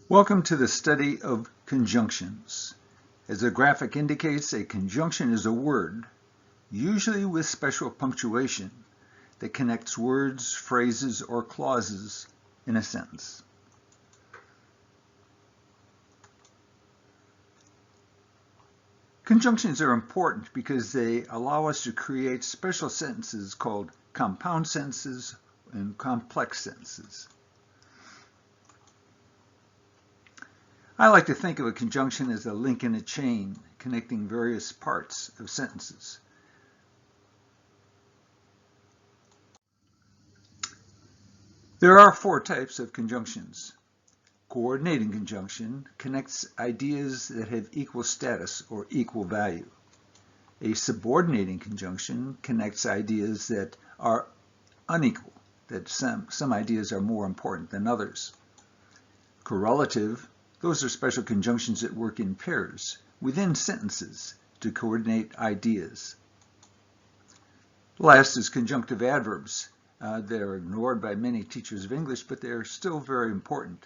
Welcome to the study of conjunctions. As the graphic indicates, a conjunction is a word, usually with special punctuation, that connects words, phrases, or clauses in a sentence. Conjunctions are important because they allow us to create special sentences called compound sentences and complex sentences. I like to think of a conjunction as a link in a chain connecting various parts of sentences. There are four types of conjunctions. Coordinating conjunction connects ideas that have equal status or equal value. A subordinating conjunction connects ideas that are unequal, that some ideas are more important than others. Correlative, those are special conjunctions that work in pairs within sentences to coordinate ideas. Last is conjunctive adverbs. They're ignored by many teachers of English, but they're still very important.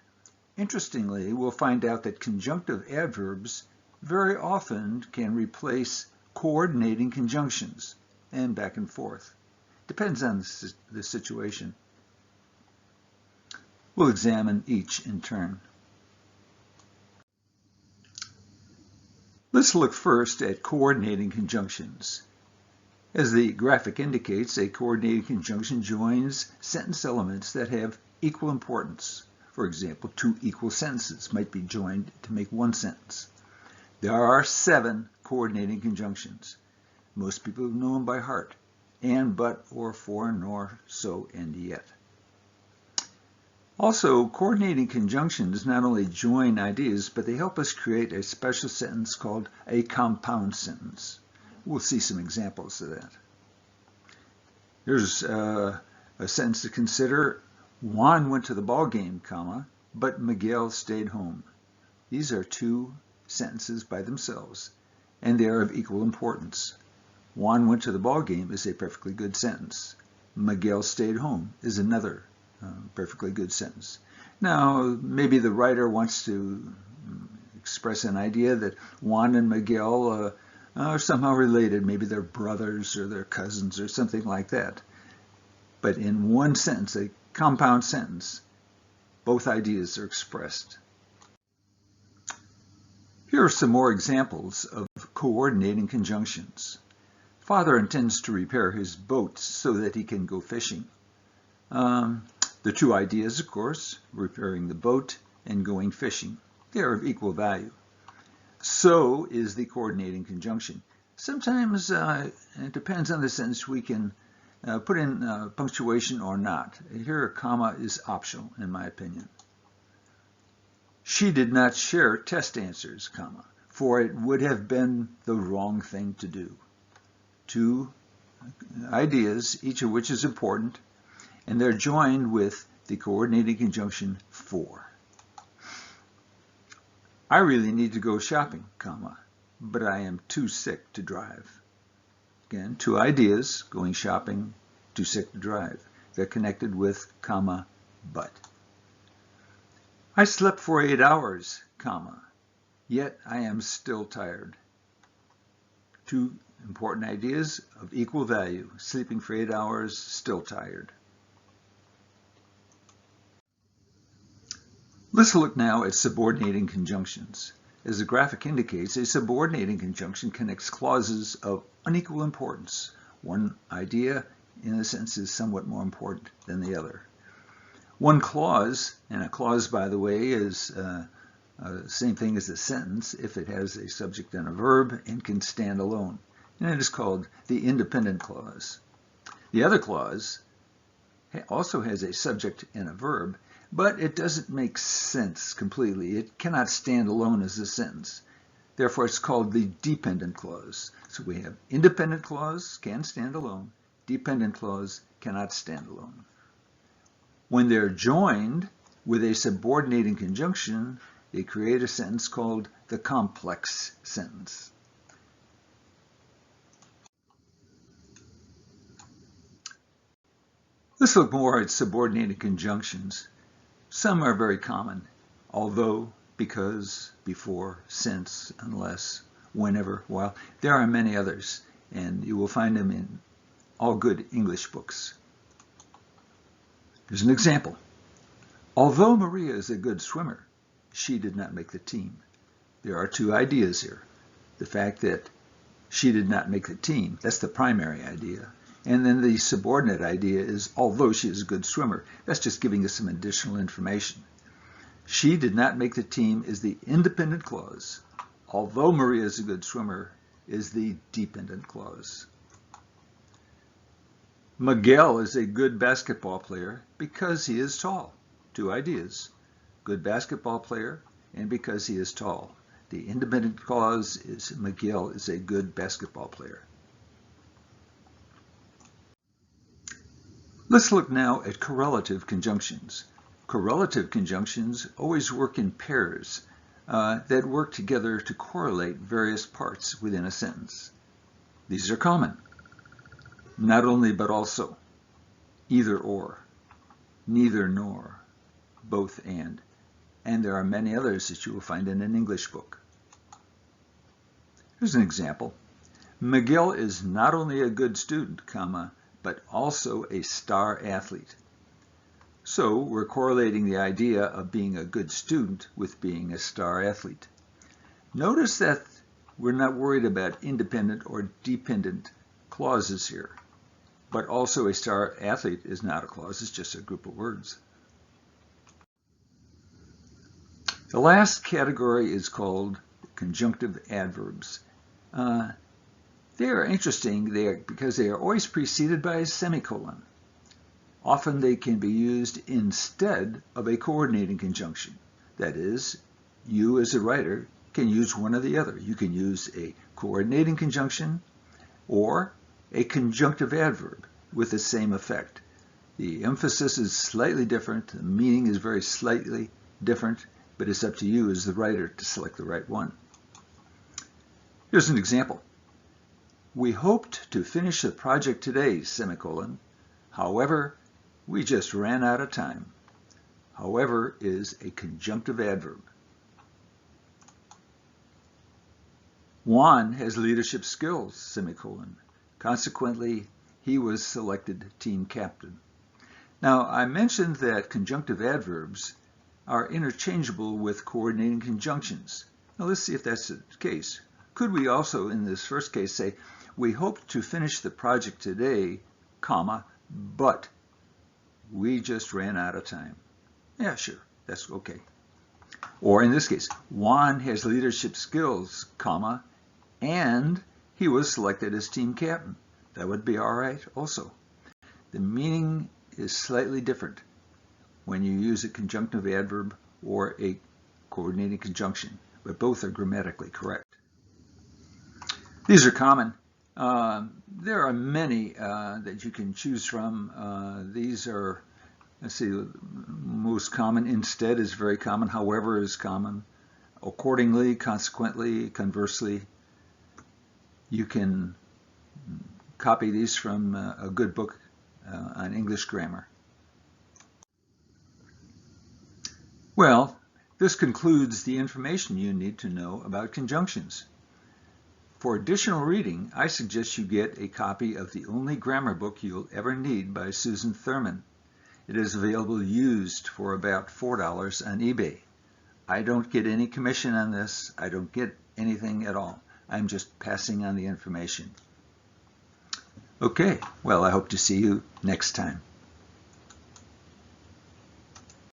Interestingly, we'll find out that conjunctive adverbs very often can replace coordinating conjunctions, and back and forth. Depends on the situation. We'll examine each in turn. Let's look first at coordinating conjunctions. As the graphic indicates, a coordinating conjunction joins sentence elements that have equal importance. For example, two equal sentences might be joined to make one sentence. There are 7 coordinating conjunctions. Most people know them by heart: and, but, or, for, nor, so, and yet. Also, coordinating conjunctions not only join ideas, but they help us create a special sentence called a compound sentence. We'll see some examples of that. Here's a sentence to consider. Juan went to the ball game, but Miguel stayed home. These are 2 sentences by themselves, and they are of equal importance. Juan went to the ball game is a perfectly good sentence. Miguel stayed home is another perfectly good sentence. Now, maybe the writer wants to express an idea that Juan and Miguel are somehow related. Maybe they're brothers or they're cousins or something like that. But in one sentence, a compound sentence, both ideas are expressed. Here are some more examples of coordinating conjunctions. Father intends to repair his boat so that he can go fishing. The 2 ideas, of course, repairing the boat and going fishing. They are of equal value. So is the coordinating conjunction. Sometimes it depends on the sentence. We can put in punctuation or not. Here, a comma is optional, in my opinion. She did not share test answers, for it would have been the wrong thing to do. 2 ideas, each of which is important, and they're joined with the coordinating conjunction for. I really need to go shopping, but I am too sick to drive. Again, 2 ideas, going shopping, too sick to drive. They're connected with but. I slept for 8 hours, yet I am still tired. 2 important ideas of equal value. Sleeping for 8 hours, still tired. Let's look now at subordinating conjunctions. As the graphic indicates, a subordinating conjunction connects clauses of unequal importance. One idea, in a sense, is somewhat more important than the other. One clause, and a clause, by the way, is the same thing as a sentence if it has a subject and a verb and can stand alone. And it is called the independent clause. The other clause also has a subject and a verb, but it doesn't make sense completely. It cannot stand alone as a sentence. Therefore, it's called the dependent clause. So we have independent clause, can stand alone. Dependent clause, cannot stand alone. When they're joined with a subordinating conjunction, they create a sentence called the complex sentence. Let's look more at subordinating conjunctions. Some are very common. although, because, before, since, unless, whenever, while. There are many others, and you will find them in all good English books. Here's an example. Although Maria is a good swimmer, she did not make the team. There are two ideas here. The fact that she did not make the team, that's the primary idea. And then the subordinate idea is, although she is a good swimmer. That's just giving us some additional information. She did not make the team is the independent clause. Although Maria is a good swimmer is the dependent clause. Miguel is a good basketball player because he is tall. Two ideas. Good basketball player and because he is tall. The independent clause is Miguel is a good basketball player. Let's look now at correlative conjunctions. Correlative conjunctions always work in pairs that work together to correlate various parts within a sentence. These are common. Not only but also, either or, neither nor, both and there are many others that you will find in an English book. Here's an example. Miguel is not only a good student, but also a star athlete. So we're correlating the idea of being a good student with being a star athlete. Notice that we're not worried about independent or dependent clauses here, but also a star athlete is not a clause, it's just a group of words. The last category is called conjunctive adverbs. They are interesting because they are always preceded by a semicolon. Often they can be used instead of a coordinating conjunction. That is, you as a writer can use one or the other. You can use a coordinating conjunction or a conjunctive adverb with the same effect. The emphasis is slightly different, the meaning is very slightly different, but it's up to you as the writer to select the right one. Here's an example. We hoped to finish the project today, semicolon. However, we just ran out of time. However is a conjunctive adverb. Juan has leadership skills, semicolon. Consequently, he was selected team captain. Now, I mentioned that conjunctive adverbs are interchangeable with coordinating conjunctions. Now, let's see if that's the case. Could we also, in this first case, say, we hope to finish the project today, but we just ran out of time? Yeah, sure, that's okay. Or in this case, Juan has leadership skills, and he was selected as team captain. That would be all right also. The meaning is slightly different when you use a conjunctive adverb or a coordinating conjunction, but both are grammatically correct. These are common. There are many that you can choose from. These are, let's see, most common. Instead is very common. However is common. Accordingly, consequently, conversely. You can copy these from a good book on English grammar. Well, this concludes the information you need to know about conjunctions. For additional reading, I suggest you get a copy of the only grammar book you'll ever need by Susan Thurman. It is available used for about $4 on eBay. I don't get any commission on this. I don't get anything at all. I'm just passing on the information. Okay, well, I hope to see you next time.